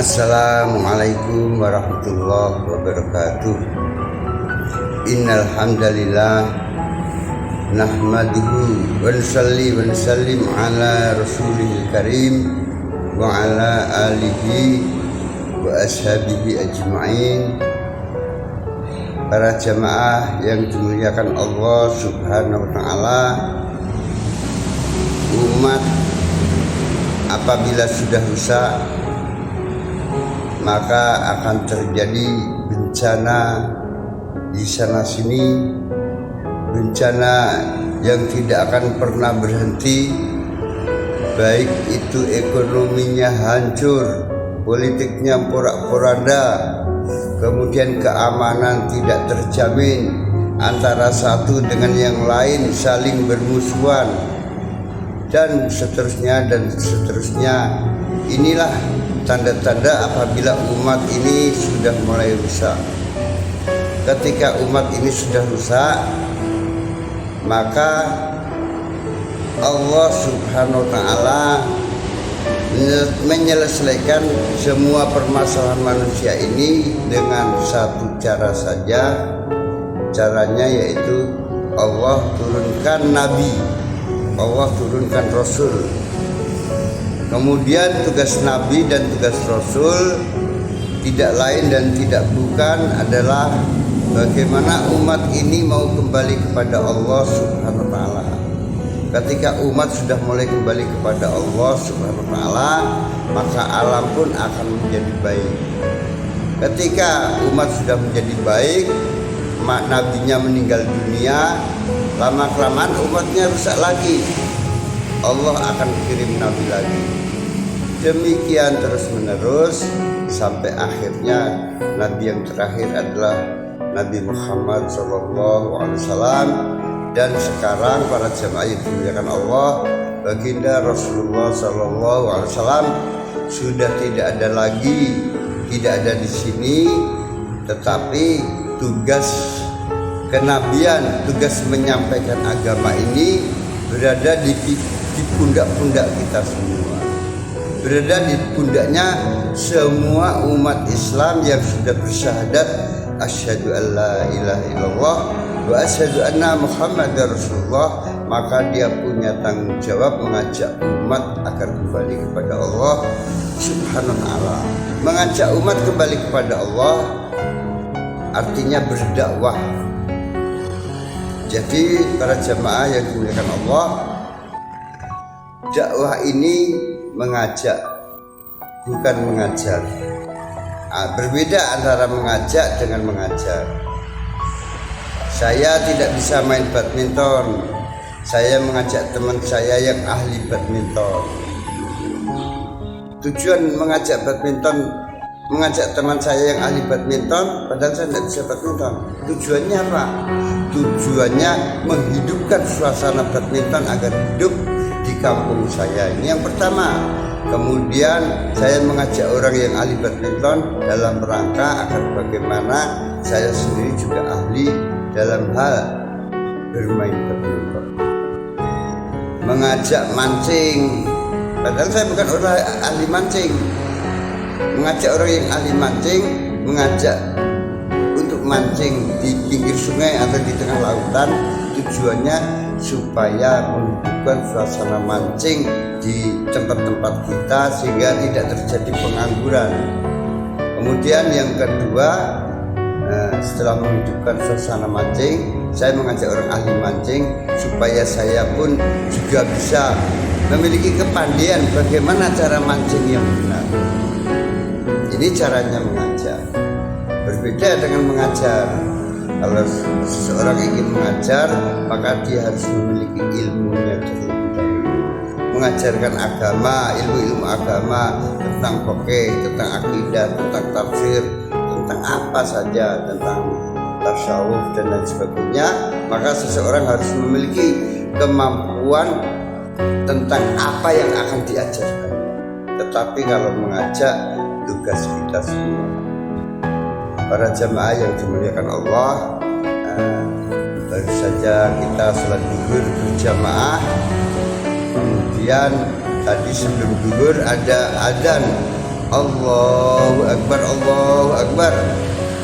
Assalamualaikum warahmatullahi wabarakatuh. Innal hamdalillah nahmaduhu wa nusalli wa nusallim ala rasulil karim wa ala alihi wa ashabihi ajma'in. Para jamaah yang dimuliakan Allah Subhanahu wa taala, umat apabila sudah rusak maka akan terjadi bencana di sana sini, bencana yang tidak akan pernah berhenti, baik itu ekonominya hancur, politiknya porak-poranda, kemudian keamanan tidak terjamin, antara satu dengan yang lain saling bermusuhan, dan seterusnya dan seterusnya. Inilah tanda-tanda apabila umat ini sudah mulai rusak. Ketika umat ini sudah rusak, maka Allah Subhanahu wa taala menyelesaikan semua permasalahan manusia ini dengan satu cara saja. Caranya yaitu Allah turunkan nabi, Allah turunkan rasul. Kemudian tugas nabi dan tugas rasul tidak lain dan tidak bukan adalah bagaimana umat ini mau kembali kepada Allah Subhanahu wa taala. Ketika umat sudah mulai kembali kepada Allah Subhanahu wa taala, maka alam pun akan menjadi baik. Ketika umat sudah menjadi baik, nabinya meninggal dunia, lama-kelamaan umatnya rusak lagi. Allah akan kirim nabi lagi. Demikian terus menerus sampai akhirnya nabi yang terakhir adalah Nabi Muhammad SAW. Dan sekarang para jamaah yang dimuliakan Allah, baginda Rasulullah SAW sudah tidak ada lagi, tidak ada di sini, tetapi tugas kenabian, tugas menyampaikan agama ini berada di pundak-pundak kita semua, berada di pundaknya semua umat Islam yang sudah bersyahadat asyhadu alla ilaha illallah wa asyhadu anna muhammadar rasulullah. Maka dia punya tanggung jawab mengajak umat agar kembali kepada Allah Subhanahu wa taala. Mengajak umat kembali kepada Allah artinya berdakwah. Jadi para jamaah yang dimuliakan Allah, dakwah ini mengajak, bukan mengajar. Berbeda antara mengajak dengan mengajar. Saya tidak bisa main badminton, saya mengajak teman saya yang ahli badminton. Tujuan mengajak teman saya yang ahli badminton, padahal saya tidak bisa badminton. Tujuannya apa? Tujuannya menghidupkan suasana badminton agar hidup di kampung saya. Ini yang pertama. Kemudian saya mengajak orang yang ahli badminton dalam rangka agar bagaimana saya sendiri juga ahli dalam hal bermain badminton. Mengajak mancing, padahal saya bukan orang ahli mancing. Mengajak orang yang ahli mancing, mengajak untuk mancing di pinggir sungai atau di tengah lautan, tujuannya supaya menghidupkan suasana mancing di tempat-tempat kita sehingga tidak terjadi pengangguran. Kemudian yang kedua, setelah menghidupkan suasana mancing, saya mengajak orang ahli mancing supaya saya pun juga bisa memiliki kepandaian bagaimana cara mancing yang benar. Ini caranya mengajar. Berbeda dengan mengajar. Kalau seseorang ingin mengajar, maka dia harus memiliki ilmunya terlebih dahulu. Mengajarkan agama, ilmu-ilmu agama tentang fikih, tentang akidah, tentang tafsir, tentang apa saja, tentang tasawuf dan lain sebagainya, maka seseorang harus memiliki kemampuan tentang apa yang akan diajarkan. Tetapi kalau mengajak, tugas kita semua. Para jamaah yang dimuliakan Allah, baru saja kita sholat zuhur berjamaah. Kemudian tadi sebelum zuhur ada adzan Allahu Akbar, Allahu Akbar.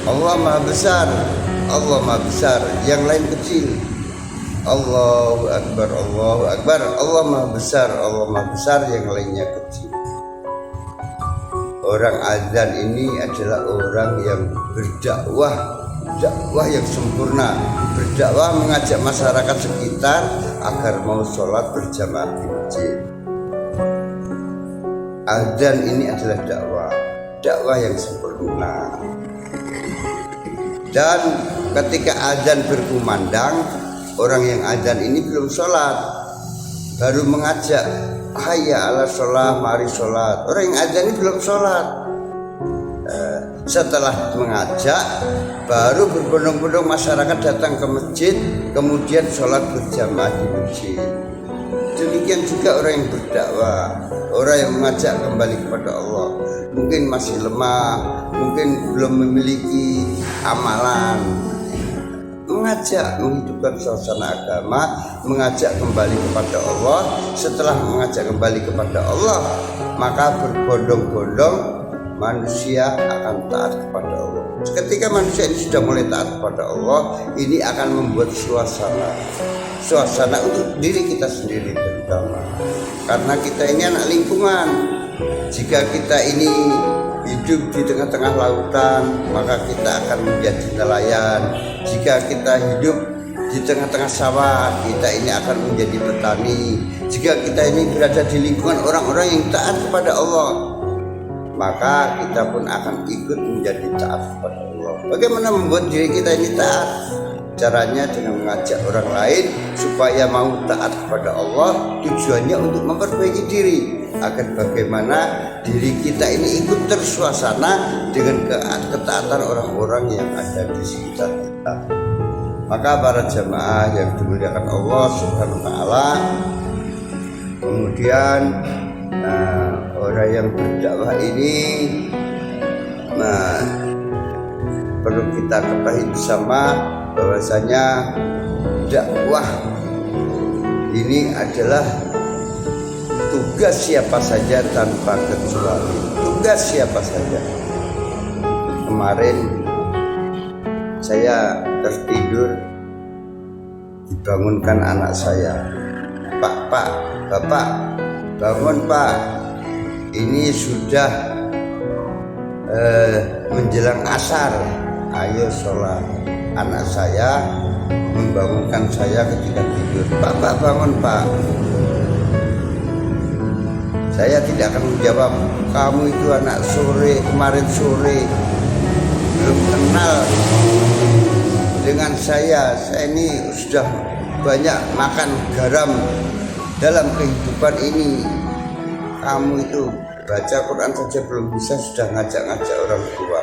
Allah Maha Besar, Allah Maha Besar, yang lain kecil. Allahu Akbar, Allahu Akbar. Allah Maha Besar, Allah Maha Besar, yang lainnya kecil. Orang azan ini adalah orang yang berdakwah, dakwah yang sempurna, berdakwah mengajak masyarakat sekitar agar mau sholat berjamaah di masjid. Azan ini adalah dakwah, dakwah yang sempurna. Dan ketika azan berkumandang, orang yang azan ini belum sholat, baru mengajak, hayya ala sholat, mari sholat. Orang yang azan ini belum sholat. Setelah mengajak, baru berbondong-bondong masyarakat datang ke masjid, kemudian sholat berjamaah di masjid. Demikian juga orang yang berdakwah, orang yang mengajak kembali kepada Allah. Mungkin masih lemah, mungkin belum memiliki amalan, mengajak menghidupkan suasana agama, mengajak kembali kepada Allah. Setelah mengajak kembali kepada Allah, maka berbondong-bondong manusia akan taat kepada Allah. Ketika manusia ini sudah mulai taat kepada Allah, ini akan membuat suasana untuk diri kita sendiri terutama. Karena kita ini anak lingkungan. Jika kita ini hidup di tengah-tengah lautan, maka kita akan menjadi nelayan. Jika kita hidup di tengah-tengah sawah, kita ini akan menjadi petani. Jika kita ini berada di lingkungan orang-orang yang taat kepada Allah, maka kita pun akan ikut menjadi taat kepada Allah. Bagaimana membuat diri kita ini taat? Caranya dengan mengajak orang lain supaya mau taat kepada Allah. Tujuannya untuk memperbaiki diri, agar bagaimana diri kita ini ikut tersuasana dengan ketaatan orang-orang yang ada di sekitar kita. Maka para jamaah yang dimuliakan Allah Subhanahu wa taala, kemudian orang yang berdakwah ini perlu kita ketahui bersama bahwasanya dakwah ini adalah tugas siapa saja tanpa kecuali. Tugas siapa saja. Kemarin saya tertidur, dibangunkan anak saya. Pak, Bapak, bangun Pak, ini sudah menjelang asar, ayo sholat. Anak saya membangunkan saya ketika tidur. Pak, bangun Pak. Saya tidak akan menjawab, kamu itu anak sore, kemarin sore belum kenal dengan saya ini sudah banyak makan garam dalam kehidupan ini. Kamu itu baca Quran saja belum bisa, sudah ngajak-ngajak orang tua.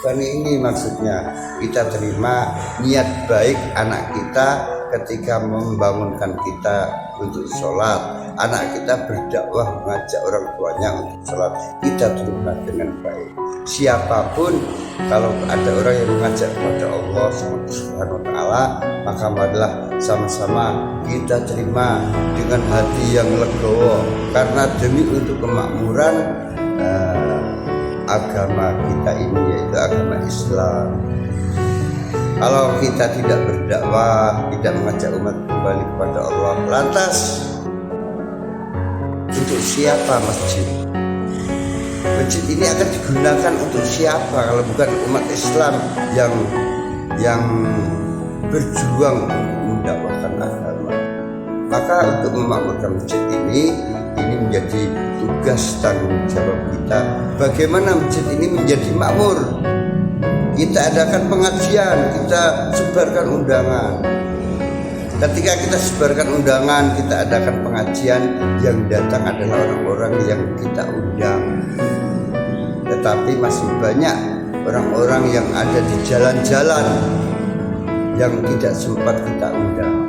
Bukan ini maksudnya. Kita terima niat baik anak kita ketika membangunkan kita untuk sholat. Anak kita berdakwah mengajak orang tuanya untuk sholat, kita terima dengan baik. Siapapun, kalau ada orang yang mengajak kepada Allah Subhanahu wa taala, maka marilah sama-sama kita terima dengan hati yang legowo, karena demi untuk kemakmuran agama kita ini, yaitu agama Islam. Kalau kita tidak berdakwah, tidak mengajak umat kembali kepada Allah, lantas untuk siapa masjid? Masjid ini akan digunakan untuk siapa kalau bukan umat Islam yang berjuang untuk mendakwahkan agama? Maka untuk memakmurkan masjid ini menjadi tugas tanggung jawab kita. Bagaimana masjid ini menjadi makmur? Kita adakan pengajian, kita sebarkan undangan. Ketika kita sebarkan undangan, kita adakan pengajian, yang datang adalah orang-orang yang kita undang. Tetapi masih banyak orang-orang yang ada di jalan-jalan yang tidak sempat kita undang.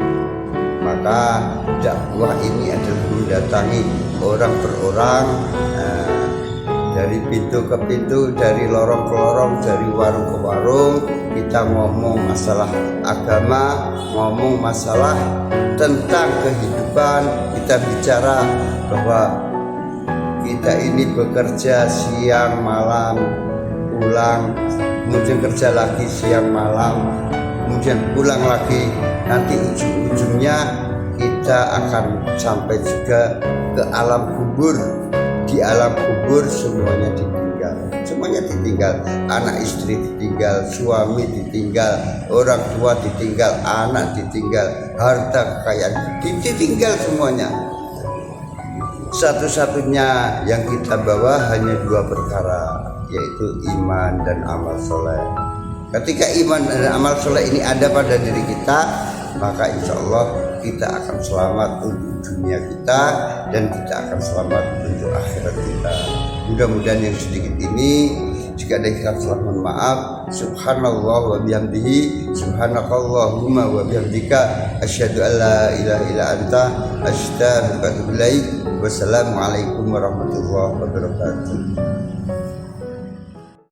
Maka dakwah ini adalah mendatangi orang per orang, dari pintu ke pintu, dari lorong ke lorong, dari warung ke warung. Kita ngomong masalah agama, ngomong masalah tentang kehidupan. Kita bicara bahwa kita ini bekerja siang malam, pulang, kemudian kerja lagi siang malam, kemudian pulang lagi. Nanti ujung-ujungnya kita akan sampai juga ke alam kubur. Di alam kubur semuanya ditinggal, anak istri ditinggal, suami ditinggal, orang tua ditinggal, anak ditinggal, harta kekayaan ditinggal semuanya. Satu-satunya yang kita bawa hanya dua perkara, yaitu iman dan amal soleh. Ketika iman dan amal soleh ini ada pada diri kita, maka insya Allah kita akan selamat untuk dunia kita dan kita akan selamat untuk akhirat kita. Mudah-mudahan yang sedikit ini, jika ada yang salah, mohon maaf. Subhanallah wa bihamdihi, subhanakallahumma wa bihamdika, asyhadu an la ilaha illa anta, astaghfiruka wa atubu ilaik. Wassalamualaikum warahmatullahi wabarakatuh.